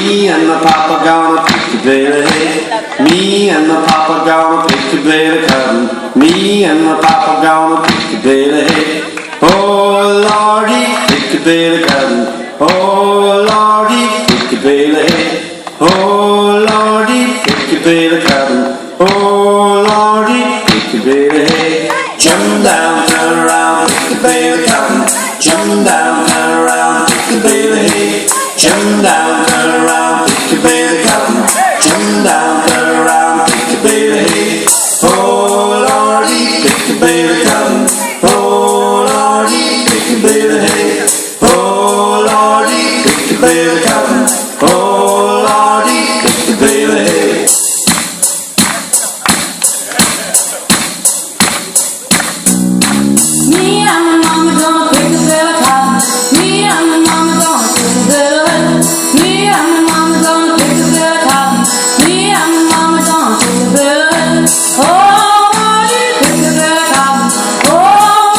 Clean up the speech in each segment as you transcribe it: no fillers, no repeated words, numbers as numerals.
Me and my papa gonna pick a bale of hay. Me and my papa gonna pick a bale of cotton. Me and my papa gonna pick a bale of hay. Oh Lordy, pick a bale of cotton. Oh Lordy, pick a bale of hay. Oh Lordy, pick a bale of cotton. Oh Lordy, pick a bale of hay. Jump down, turn around, pick a bale of cotton. Jump down, turn around, pick a bale of hay. Jump down, turn around, pick a bale of cotton. Jump down, turn around, pick a bale of hay. Oh Lordy, pick a bale of cotton. Oh Lordy, pick a bale of hay. Oh Lordy, pick a bale of cotton. Oh Lordy, pick a bale of hay. Me and my mama gonna pick a bale of cotton. Me and my mama gonna pick a bale of hay. Me and my mama gonna pick a bale of cotton. Me and my mama gonna pick a bale of hay. Oh, Lordy, pick a bale of cotton. Oh,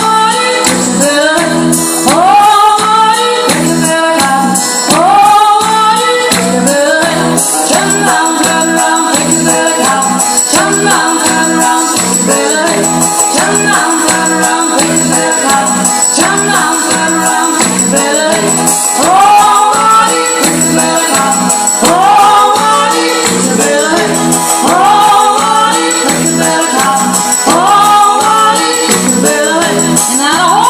Lordy, pick a bale of hay. Oh, Lordy, pick a bale of cotton. Oh, Lordy, pick a bale of hay. Jump down, turn around, pick a bale of cotton. Jump down, turn around, pick a bale of hay. Jump down, turn around, pick a bale of cotton. Jump down, turn around, pick a bale of hay. Oh, Lordy, pick a bale of cotton. Oh, Lordy, pick a bale of hay. Oh, Lordy, pick a bale of cotton. Oh, Lordy, pick a bale of hay. And now,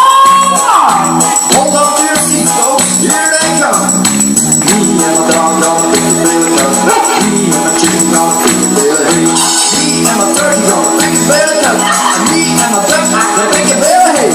Hold up to your seats, folks. Here they come. Me and my dog gonna pick a bale of cotton. Me and my chicken gonna pick a bale of hay. Me and my turkey gonna pick a bale of cotton. And me and my duck gonna pick a bale of hay.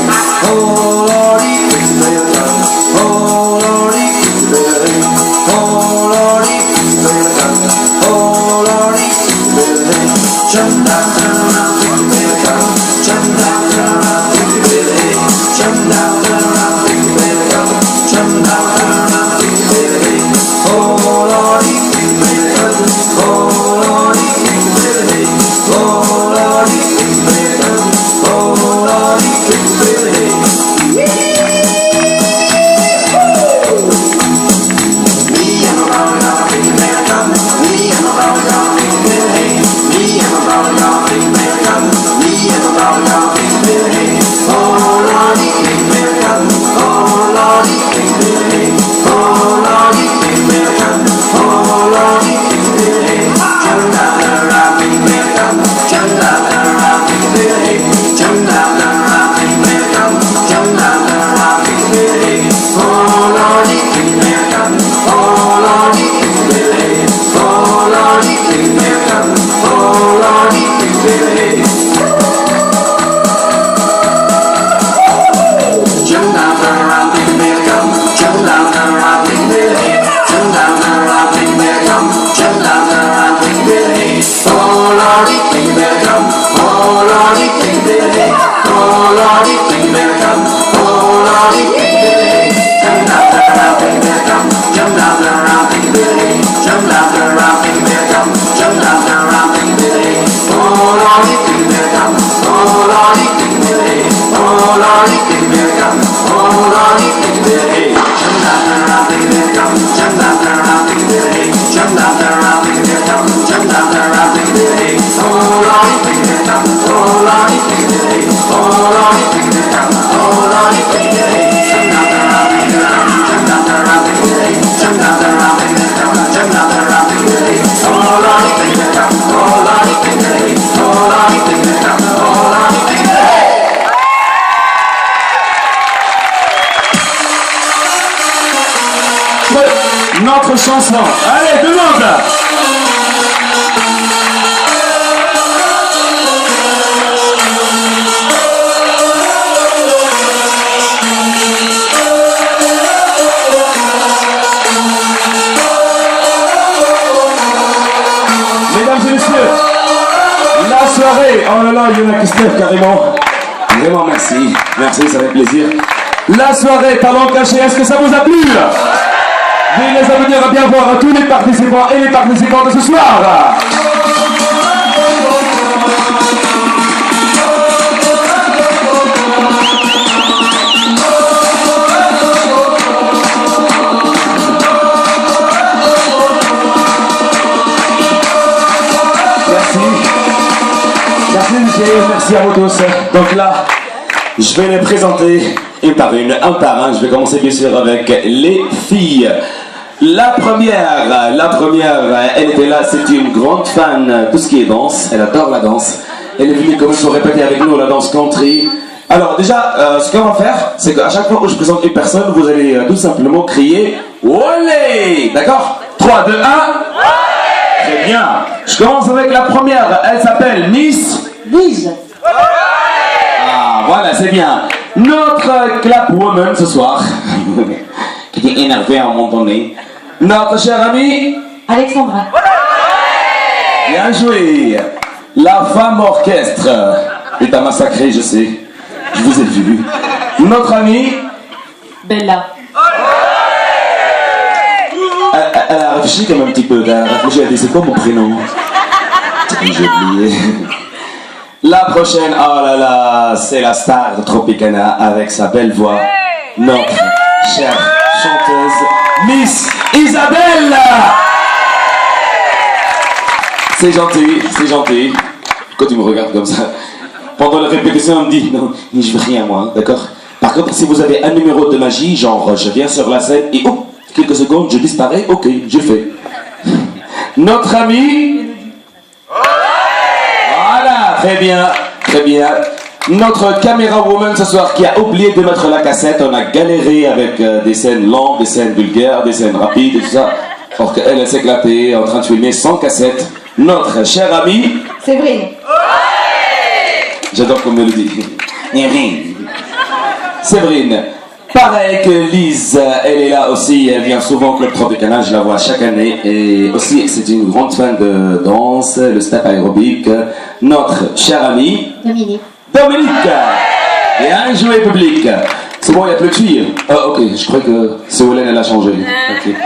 Oh Lordy, pick a bale of cotton. Oh Lordy, pick a bale of hay. Oh Lordy, pick a bale of cotton. Oh Lordy, pick a bale of hay. Jump down, turn around, pick a bale of cotton. Jump down, turn around, pick a bale of hay. Jump down, turn around, pick a bale of cotton. Jump down, turn around, pick a bale of hay. Oh Lordy, pick a bale of cotton. Oh Lordy, pick a bale of hay. Oh Lordy, pick a bale of cotton. Oh Lordy, pick a bale of hay. Me and my brother gonna pick a bale of cotton. Me and my brother gonna pick a bale of hay. Me and my brother gonna pick a bale of cotton. Me and my brother gonna pick a bale of hay. Oh Lordy, pick a bale of cotton. Oh Lordy, pick a bale of hay. Oh Lordy, pick a bale of cotton. Oh Lordy, pick a bale of hay. Jump down, turn around, pick a bale of cotton. Jump down, turn around, pick a bale of hay. Jump down, turn around, pick a bale of cotton. Jump down, turn around, pick a bale of hay. Oh Lordy, pick a bale of cotton. Oh Lordy, pick a bale of hay. Oh Lordy, pick a bale of cotton. Oh Lordy, pick a bale of hay. Jump down, turn around, pick a bale of cotton. Jump down, turn around, pick a bale of hay. Jump down, turn around, pick a bale of cotton. Jump down, turn around, pick a bale of hay. Oh Lordy, pick a bale of cotton. Oh Lordy, pick a bale of hay. Oh Lordy, pick a bale of cotton. Oh Lordy, pick a bale of hay. Jump down, turn around, pick a bale of cotton. Jump down, turn around, pick a bale of hay. Jump down, turn around, pick a bale of cotton. Jump down, turn around, pick a bale of hay. Oh Lordy, pick a bale of cotton. Oh Lordy, pick a bale of hay. Oh Lordy, pick a bale of cotton. Oh Lordy, pick a bale of hay. Jump down, turn around, pick a bale of cotton. Jump down, turn around, pick a bale of hay. Jump down, turn around, pick a bale of cotton. Jump down, turn around, pick a bale of hay. Oh Lordy, pick a bale of cotton. Oh Lordy, pick a bale of hay. Oh Lordy, pick a bale of cotton. Oh Lordy, pick a bale of hay. Jump down, turn around, pick a bale of cotton. Jump down, turn around, pick a bale of hay. Jump down, turn around, pick a bale of cotton. Jump down, turn around, pick a bale of hay. Oh Lordy, pick a bale of cotton. Oh Lordy, pick a bale of hay. Oh Lordy, pick a bale of cotton. Oh Lordy, pick a bale of hay. Notre chanson. Allez, tout le monde là. Mesdames et messieurs, la soirée, oh là là, il y en a qui se lèvent carrément. Vraiment merci, merci, ça fait plaisir. La soirée, talent caché, est-ce que ça vous a plu? Veuillez les amener à bien voir à tous les participants et les participantes de ce soir. merci à vous tous. Donc là, je vais les présenter une par une, un par un. Je vais commencer bien sûr avec les filles. La première, elle était là, c'est une grande fan de tout ce qui est danse. Elle adore la danse. Elle est venue comme il faut répéter avec nous la danse country. Alors déjà, ce qu'on va faire, c'est qu'à chaque fois où je présente une personne, vous allez tout simplement crier « Olé !» D'accord? 3, 2, 1. Très bien. Je commence avec la première. Elle s'appelle Miss Lise. Ah, voilà, c'est bien. Notre clap woman ce soir, qui était énervée à un moment donné. Notre chère amie, Alexandra. bien joué. La femme orchestre. Et t'as massacré, je sais. Je vous ai vu. Notre amie, Bella. elle a réfléchi quand même un petit peu. Elle a réfléchi, elle a dit c'est quoi mon prénom? J'ai oublié. La prochaine, oh là là, c'est la star de Tropicana avec sa belle voix. Notre chère chanteuse, Miss Isabelle. C'est gentil, c'est gentil. Quand tu me regardes comme ça, pendant la répétition, on me dit non, je veux rien moi, d'accord? Par contre, si vous avez un numéro de magie, genre je viens sur la scène et oh, quelques secondes, je disparais, ok, je fais. Notre ami. Voilà, très bien, très bien. Notre caméra woman ce soir qui a oublié de mettre la cassette, on a galéré avec des scènes lentes, des scènes vulgaires, des scènes rapides et tout ça. Or qu'elle s'est éclatée en train de filmer sans cassette. Notre chère amie. Séverine. J'adore comme mélodie. Séverine. Pareil que Lise, elle est là aussi, elle vient souvent au Club Tropicana, je la vois chaque année. Et aussi, c'est une grande fan de danse, le step aérobique. Notre chère amie. Dominique. Dominique. Bien joué, public. C'est bon, il n'y a plus de filles. Ah, ok, je crois que Solène, elle a changé. Okay.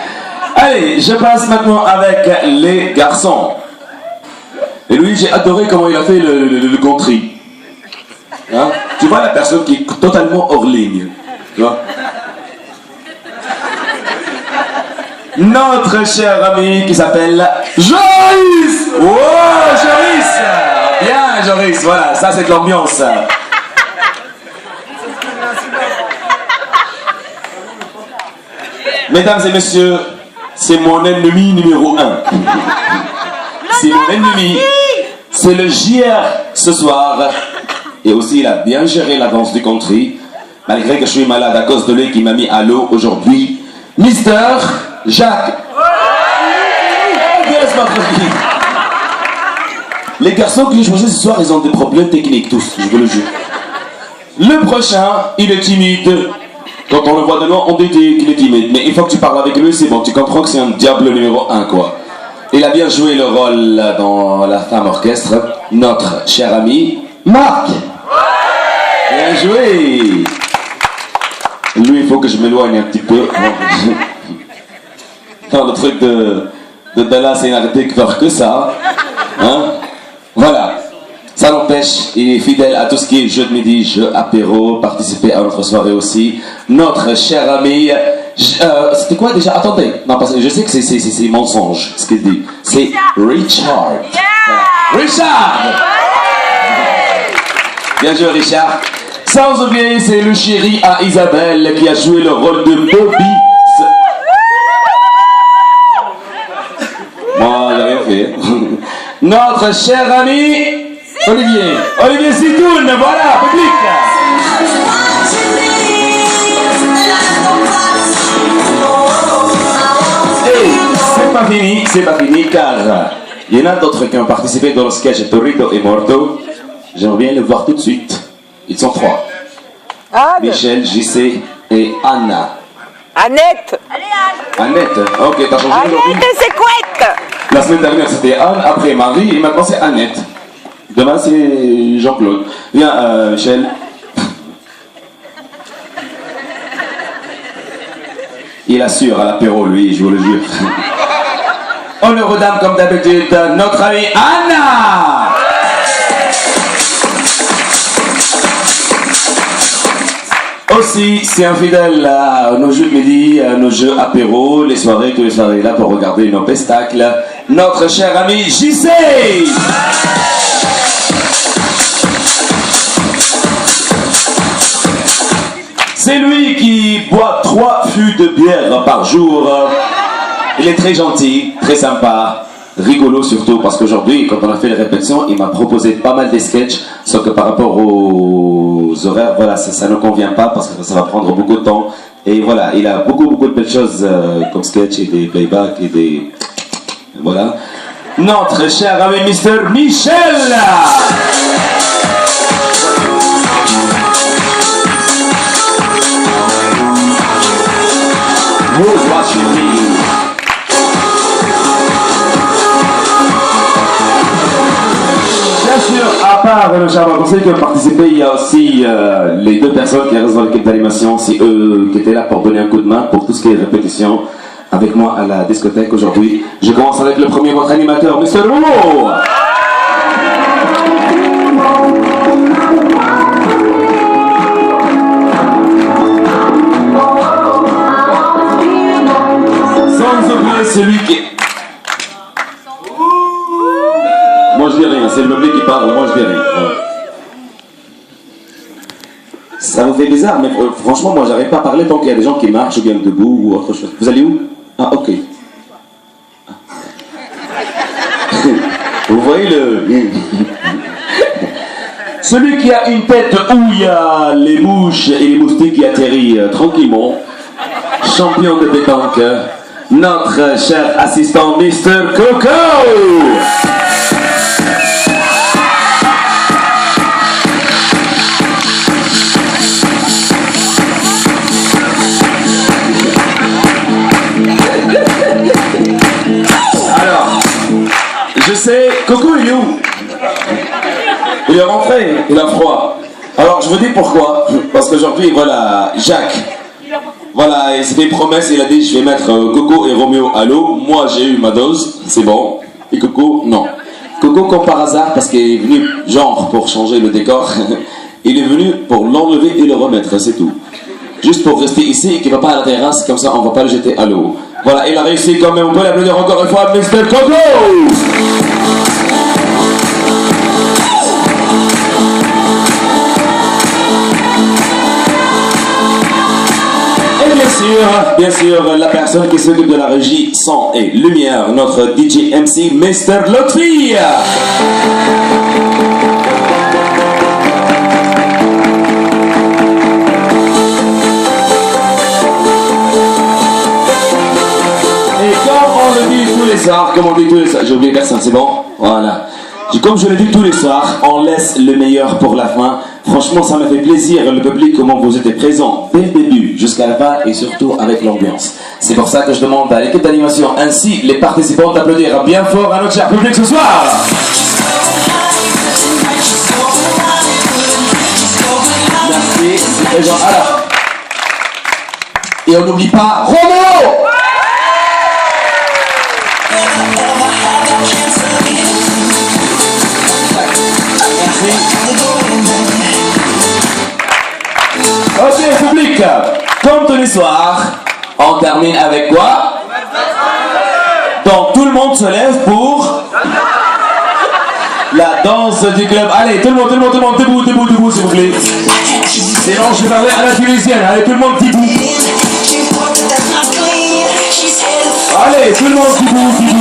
Allez, je passe maintenant avec les garçons. Et lui, j'ai adoré comment il a fait le country. Hein? Tu vois la personne qui est totalement hors ligne. Tu vois? Notre cher ami qui s'appelle Joris. Oh, Joris. Bien, Joris, voilà, ça c'est de l'ambiance. Mesdames et messieurs, c'est mon ennemi numéro 1. C'est mon ennemi. C'est le JR ce soir. Et aussi, il a bien géré la danse du country. Malgré que je suis malade à cause de lui qui m'a mis à l'eau aujourd'hui. Mister Jacques. Yes, ma copine. Les garçons que j'ai choisis ce soir, ils ont des problèmes techniques, tous, je vous le jure. Le prochain, il est timide. Quand on le voit de loin, on dit qu'il est timide. Mais une fois que tu parles avec lui, c'est bon, tu comprends que c'est un diable numéro 1, quoi. Il a bien joué le rôle dans la femme orchestre. Notre cher ami, Marc. Bien joué. Lui, il faut que je m'éloigne un petit peu. Non, le truc de Dallas, il n'a arrêté de faire que ça. Hein? Voilà. Ça n'empêche, il est fidèle à tout ce qui est jeu de midi, jeu apéro, participer à notre soirée aussi. Notre cher ami, c'était quoi déjà? Attendez, non, parce que je sais que c'est mensonge ce qu'il dit. C'est Richard. Voilà. Richard! Bien joué, Richard. Sans oublier, c'est le chéri à Isabelle qui a joué le rôle de Bobby. Moi, j'ai rien fait. Notre cher ami Olivier Sitoun, voilà, public. Et c'est pas fini, car il y en a d'autres qui ont participé dans le sketch Torito et Morto. J'aimerais bien les voir tout de suite. Ils sont 3. Michel, JC et Anna. Annette. Annette, ok, t'as changé aujourd'hui. Annette, c'est couette. La semaine dernière c'était Anne, après Marie, et maintenant c'est Annette. Demain c'est Jean-Claude. Viens, Michel. Il assure à l'apéro, lui, je vous le jure. Honneur aux dames, comme d'habitude, notre amie Anna. Aussi, c'est infidèle à nos jeux de midi, à nos jeux apéro, les soirées, tous les soirées là pour regarder nos spectacles. Notre cher ami JC. C'est lui qui boit 3 fûts de bière par jour. Il est très gentil, très sympa, rigolo surtout, parce qu'aujourd'hui, quand on a fait les répétitions, il m'a proposé pas mal des sketchs, sauf que par rapport aux horaires, voilà, ça ne convient pas, parce que ça va prendre beaucoup de temps. Et voilà, il a beaucoup de belles choses comme sketch et des playbacks et des... Voilà. Notre cher ami Mr. Michel. Bien sûr, à part le charmant conseil qui a participé, il y a aussi les 2 personnes qui restent dans l'équipe d'animation, c'est eux qui étaient là pour donner un coup de main pour tout ce qui est répétition avec moi à la discothèque aujourd'hui. Je commence avec le premier votre animateur, Mr. Rouleau. Sans oublier celui qui... Moi je dis rien, c'est le public qui parle, moi je dis rien. Ouais. Ça vous fait bizarre, mais franchement moi j'arrive pas à parler tant qu'il y a des gens qui marchent ou bien debout ou autre chose. Vous allez où? Ah ok. Ah. Vous voyez le... Celui qui a une tête où il y a les mouches et les moustiques qui atterrissent tranquillement, champion de pétanque, notre cher assistant Mr. Coco. Alors, je sais, Coco il est où? Il est rentré, il a froid. Alors je vous dis pourquoi. Parce qu'aujourd'hui, voilà, Jacques, voilà, il s'est fait une promesse, il a dit je vais mettre Coco et Roméo à l'eau. Moi j'ai eu ma dose, c'est bon. Et Coco, non. Coco, comme par hasard, parce qu'il est venu, genre, pour changer le décor, il est venu pour l'enlever et le remettre, c'est tout. Juste pour rester ici et qu'il ne va pas à la terrasse, comme ça on ne va pas le jeter à l'eau. Voilà, il a réussi quand même, on peut l'applaudir encore une fois, Mr. Coco. Bien sûr, la personne qui s'occupe de la régie son et lumière, notre DJ MC, Mr. Lotfi. Et comme on le dit tous les soirs, j'ai oublié personne, c'est bon? Voilà. Comme je l'ai dit tous les soirs, on laisse le meilleur pour la fin. Franchement, ça m'a fait plaisir, le public, comment vous étiez présents dès le début jusqu'à la fin et surtout avec l'ambiance. C'est pour ça que je demande à l'équipe d'animation ainsi les participants d'applaudir bien fort à notre cher public ce soir. Merci, c'est présent. Alors, et on n'oublie pas Roméo. Ok, public, comme tous les soirs, on termine avec quoi? Donc tout le monde se lève pour la danse du club. Allez, tout le monde, debout, s'il vous plaît. Sinon, je vais parler à la tunisienne. Allez, tout le monde, debout. Allez, tout le monde, debout.